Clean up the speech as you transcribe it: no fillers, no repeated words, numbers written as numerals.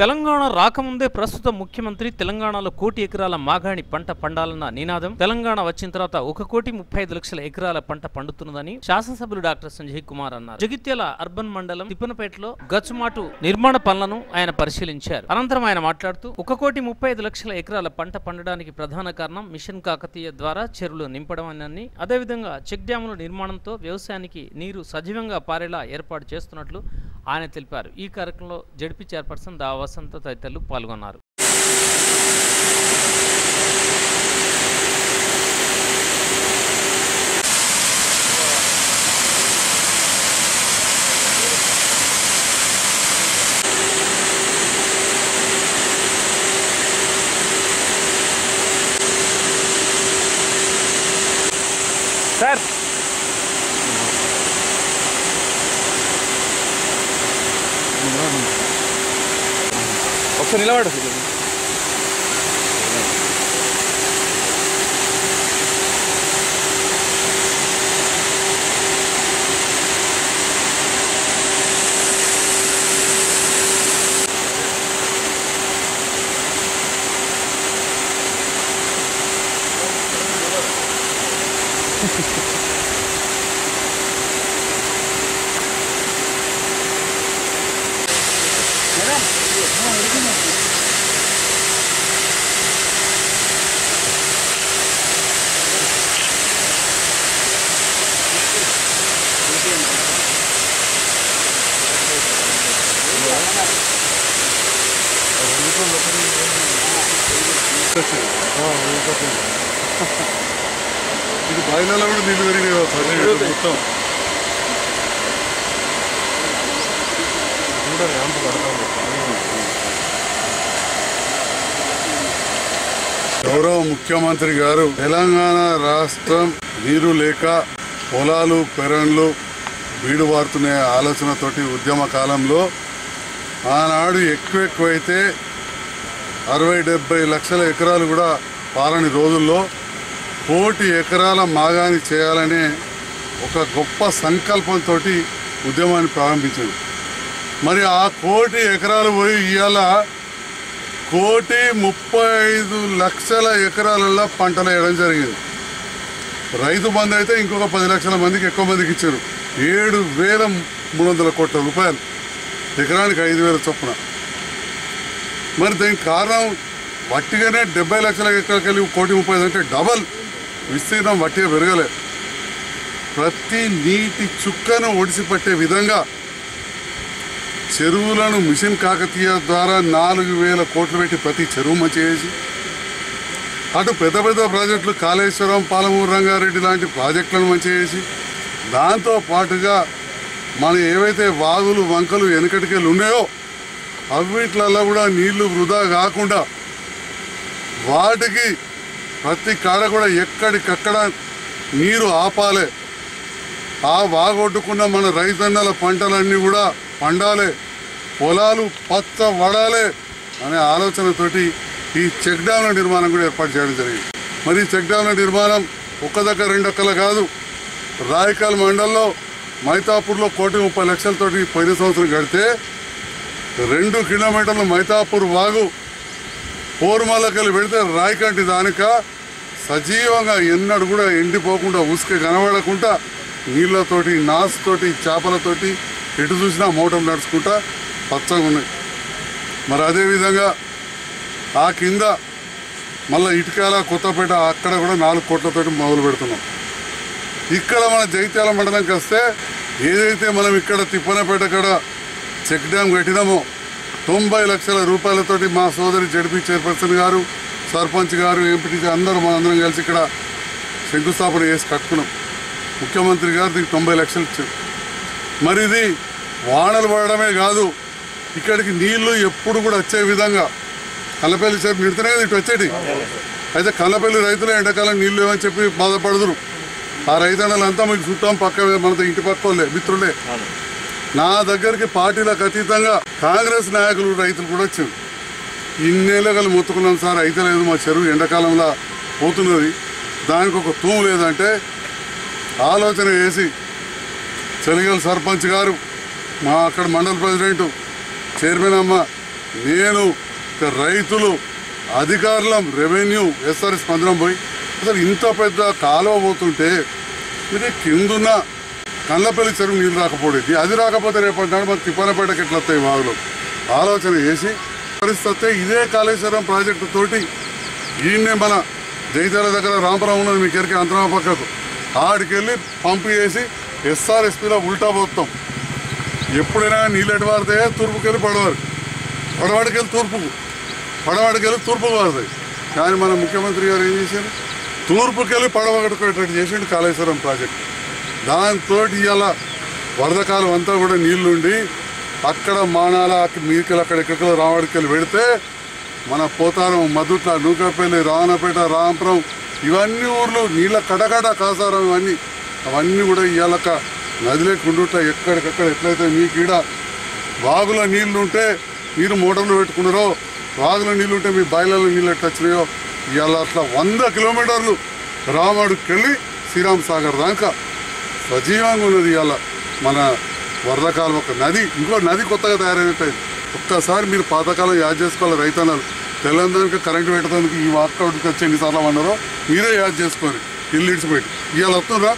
తెలంగాణ రాకముందే ప్రస్తుత ముఖ్యమంత్రి తెలంగాణలో 1 కోటి ఎకరాల మాగాణి పంట పండాలన్న నినాదం తెలంగాణ వచ్చిన తర్వాత 1,35,00,000 ఎకరాల పంట పండుతున్నదని శాసనసభ్యులు డాక్టర్ సంజయ్ కుమార్ అన్నారు. జగిత్యాల అర్బన్ మండలం తిప్పనపేటలో గచ్చుమాటు నిర్మాణ పనులను ఆయన పరిశీలించారు. అనంతరం ఆయన మాట్లాడుతూ 1,35,00,000 ఎకరాల పంట పండడానికి ప్రధాన కారణం మిషన్ కాకతీయ ద్వారా చెరువులు నింపడమని, అదేవిధంగా చెక్ డ్యాముల నిర్మాణంతో వ్యవసాయానికి నీరు సజీవంగా పారేలా ఏర్పాటు చేస్తున్నట్లు ఆయన తెలిపారు. ఈ కార్యక్రమంలో జడ్పీ చైర్పర్సన్ దా వసంత తదితరులు పాల్గొన్నారు. సార్ ఒకసారి నిలబడు. ఇది బాయిలలో కూడా నీళ్ళు పెరిగినాయి మొత్తం. గౌరవ ముఖ్యమంత్రి గారు తెలంగాణ రాష్ట్రం నీరు లేక పొలాలు పెరన్లు బీడు వారుతున్న ఆలోచనతోటి ఉద్యమ కాలంలో ఆనాడు ఎక్కువైతే 60-70 లక్షల ఎకరాలు కూడా పాలని రోజుల్లో 1 కోటి ఎకరాల మాగాణి చేయాలనే ఒక గొప్ప సంకల్పంతో ఉద్యమాన్ని ప్రారంభించింది. మరి ఆ 1 కోటి ఎకరాలు పోయి ఇవాళ 1,35,00,000 ఎకరాలలో పంటలు వేయడం జరిగింది. రైతు బంధు అయితే ఇంకొక 10 లక్షల మందికి ఎక్కువ మందికి ఇచ్చారు. 7,300 కోట్ల రూపాయలు, ఎకరానికి 5,000 చొప్పున. మరి దీనికి కారణం వట్టిగానే 70 లక్షల ఎకరాలకి వెళ్ళి 1,30,000 అంటే డబల్ విస్తీర్ణం వట్టిగా పెరగలే. ప్రతి నీటి చుక్కను ఒడిసిపట్టే విధంగా చెరువులను మిషన్ కాకతీయ ద్వారా 4,000 కోట్లు పెట్టి ప్రతి చెరువు మంచి చేసి, అటు పెద్ద పెద్ద ప్రాజెక్టులు కాళేశ్వరం, పాలమూరు రంగారెడ్డి లాంటి ప్రాజెక్టులను మంచి చేసి, దాంతో పాటుగా మన ఏవైతే వాగులు వంకలు వెనకటికెళ్ళి ఉన్నాయో అవిట్లలో కూడా నీళ్లు వృధా కాకుండా వాటికి ప్రతి కాడ కూడా ఎక్కడికక్కడ నీరు ఆపాలి. ఆ వాగొట్టుకున్న మన రైతన్నల పంటలన్నీ కూడా పండాలి, పొలాలు పచ్చ వడాలి అనే ఆలోచనతోటి ఈ చెక్ డ్యామ్ల నిర్మాణం కూడా ఏర్పాటు చేయడం జరిగింది. మరి ఈ చెక్ డ్యామ్ల నిర్మాణం ఒక్క దగ్గర 2 ఎక్కలు కాదు. రాయకాల్ మండలంలో మైతాపూర్లో 1,30,00,000తోటి పోయిన సంవత్సరం కడితే 2 కిలోమీటర్ల మైతాపూర్ వాగు పోరుమల్లకెళ్ళి పెడితే రాయకంటి దానిక సజీవంగా ఎన్నడూ కూడా ఎండిపోకుండా ఉసుక కనబడకుండా నీళ్లతోటి నాసుతోటి చేపలతోటి ఎటు చూసినా మోటం నడుచుకుంటా పచ్చగా ఉన్నాయి. మరి అదేవిధంగా ఆ కింద మళ్ళీ ఇటుకాల కొత్తపేట అక్కడ కూడా 4 కోట్లతోటి మొదలు పెడుతున్నాం. ఇక్కడ మన జగిత్యాల మండలంకి వస్తే ఏదైతే మనం ఇక్కడ తిప్పనపేట కాడ చెక్ డ్యామ్ కట్టినామో 90 లక్షల రూపాయలతోటి మా సోదరి జడ్పీ చైర్పర్సన్ గారు, సర్పంచ్ గారు, ఎంపీటీసీ మనందరం కలిసి ఇక్కడ శంకుస్థాపన చేసి కట్టుకున్నాం. ముఖ్యమంత్రి గారు దీనికి 90 లక్షలు ఇచ్చారు. మరి ఇది వానలు పడడమే కాదు, ఇక్కడికి నీళ్లు ఎప్పుడు కూడా వచ్చే విధంగా కల్లపల్లి చెరువు నిడితేనే కదా ఇటు వచ్చేటి. అయితే కల్లపల్లి రైతులు ఎండాకాలం నీళ్ళు లేవని చెప్పి బాధపడదురు. ఆ రైతన్నలంతా మీకు చుట్టాం, పక్క మనతో ఇంటి పక్క వాళ్ళే మిత్రులే. నా దగ్గరికి పార్టీలకు అతీతంగా కాంగ్రెస్ నాయకులు రైతులు కూడా వచ్చారు. ఇన్నేళ్ళగలు మొత్తుకున్నాం సార్, అయితే లేదు మా చెరువు ఎండాకాలంలో పోతున్నది, దానికి ఒక తూము లేదంటే ఆలోచన చేసి చెలిగల్ సర్పంచ్ గారు, మా అక్కడ మండల ప్రెసిడెంట్ చైర్మన్ అమ్మ నేను రైతులు అధికారులం రెవెన్యూ ఎస్ఆర్ స్పందనం పోయి అసలు ఇంత పెద్ద కాలువ పోతుంటే ఇది కిందున్న కళ్ళపల్లి చెరువు నీళ్ళు రాకపోలేదు. అది రాకపోతే రేపంటాడు మరి తిప్పనపేటకి ఎట్లా వస్తాయి వాగులు ఆలోచన చేసి పరిస్థితి ఇదే కాళేశ్వరం ప్రాజెక్టు తోటి ఈయన్నే మన జైతాల దగ్గర రామపురం ఉన్నది మీకు ఎరికే అంతరం పక్కకు ఆడికెళ్ళి పంపు చేసి ఎస్ఆర్ఎస్పీలో ఉల్టా పోతాం. ఎప్పుడైనా నీళ్ళు ఎటు వారితే తూర్పుకెళ్ళి పడవాడికెళ్ళి తూర్పుకు వారుతాయి. కానీ మన ముఖ్యమంత్రి గారు ఏం చేశారు, తూర్పుకెళ్ళి పడవగట్టుకునేటట్టు చేసిండు కాళేశ్వరం ప్రాజెక్టు. దాంతో ఇవాళ వరదకాలం అంతా కూడా నీళ్లుండి అక్కడ మానాల మీకెళ్ళి అక్కడెక్కడ రావడికెళ్ళి పెడితే మన పోతారం, మధుట్ల, నూకపల్లి, రావణపేట, రాంపురం ఇవన్నీ ఊర్లు నీళ్ళ కడకడ కాసారం అవన్నీ కూడా ఇవాళ నదిలోకి ఉండుట ఎక్కడికక్కడ ఎట్లయితే మీకు ఈడ వాగుల నీళ్లు ఉంటే మీరు మోటార్లు పెట్టుకున్నారో, వాగుల నీళ్ళు ఉంటే మీ బాయిలలో నీళ్ళు ఎట్లా వచ్చినాయో ఇవాళ అట్లా 100 కిలోమీటర్లు రామడుకెళ్ళి శ్రీరామ్ సాగర్ దాకా సజీవంగా ఉన్నది. ఇవాళ మన వరదకాలం ఒక నది, ఇంకో నది కొత్తగా తయారైనట్టు. ఒక్కసారి మీరు పాతకాలం యాద్ చేసుకోవాలి. రైతన్నలు తెలంగాణకి కరెంటు పెట్టడానికి ఈ వాక్కడికి వచ్చి ఎన్నిసార్లు అన్నారో మీరే యాద్ చేసుకొని ఇల్లు ఇడిచిపెట్టి ఇవాళ వస్తుందా.